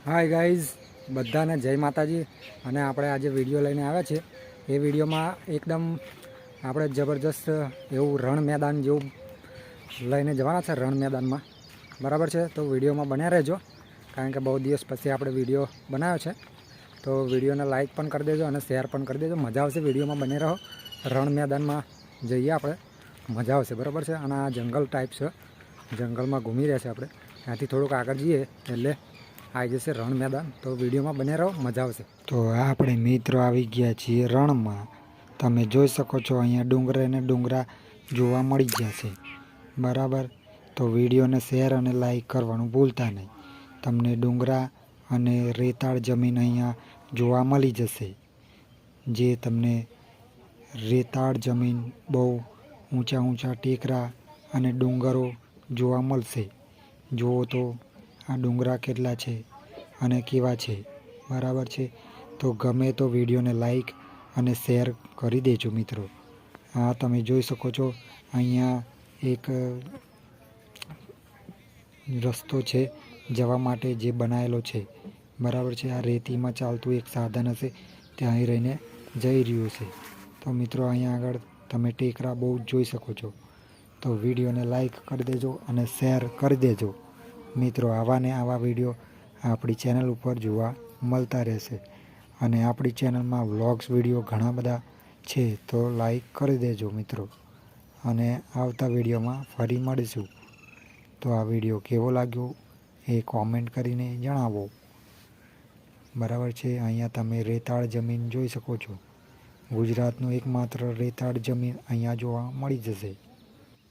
Hi guys बधाने जय माताजी। અને આપણે આજે વિડીયો લઈને આવ્યા છે। એ વિડીયોમાં એકદમ આપણે જબરજસ્ત એવું રણ મેદાન જેવું લઈને જવાના છે। રણ મેદાનમાં બરાબર છે, તો વિડીયોમાં બન્યા રહેજો, કારણ કે બહુ દિવસ પછી આપણે વિડીયો બનાવ્યો છે। તો વિડીયોને લાઈક પણ કરી દેજો અને શેર પણ કરી દેજો, મજા આવશે। વિડીયોમાં બને રહો। રણ મેદાનમાં જઈએ આપણે, મજા આવશે બરાબર છે। અને આ જંગલ ટાઈપ છે, જંગલમાં ઘૂમી રહ્યા છે આપણે। ત્યાંથી થોડુંક આગળ જઈએ એટલે આવી જશે રણ મેદાન। તો વિડીયોમાં બને રહો, મજા આવશે। તો આપણે મિત્રો આવી ગયા છીએ રણમાં। તમે જોઈ શકો છો અહીંયા ડુંગરા અને ડુંગરા જોવા મળી જશે બરાબર। તો વિડીયોને શેર અને લાઈક કરવાનું ભૂલતા નહીં। તમને ડુંગરા અને રેતાળ જમીન અહીંયા જોવા મળી જશે, જે તમને રેતાળ જમીન, બહુ ઊંચા ઊંચા ટેકરા અને ડુંગરો જોવા મળશે। જુઓ તો આ ડુંગરા કેટલા છે અને કેવા છે બરાબર છે। તો ગમે તો વિડીયોને લાઈક અને શેર કરી દેજો મિત્રો। આ તમે જોઈ શકો છો અહીંયા એક રસ્તો છે જવા માટે, જે બનાવેલો છે બરાબર છે। આ રેતીમાં ચાલતું એક સાધન હશે, ત્યાં રહીને જઈ રહ્યું છે। તો મિત્રો અહીંયા આગળ તમે ટેકરા બહુ જોઈ શકો છો। તો વિડીયોને લાઈક કરી દેજો અને શેર કરી દેજો મિત્રો। આવા ને આવા વિડીયો આપણી ચેનલ ઉપર જોવા મળતા રહેશે। અને આપણી ચેનલમાં વ્લોગ્સ વિડીયો ઘણા બધા છે, તો લાઈક કરી દેજો મિત્રો। અને આવતા વિડીયોમાં ફરી મળીશું। તો આ વિડીયો કેવો લાગ્યો એ કોમેન્ટ કરીને જણાવો બરાબર છે। અહીંયા તમે રેતાળ જમીન જોઈ શકો છો। ગુજરાતનું એકમાત્ર રેતાળ જમીન અહીંયા જોવા મળી જશે।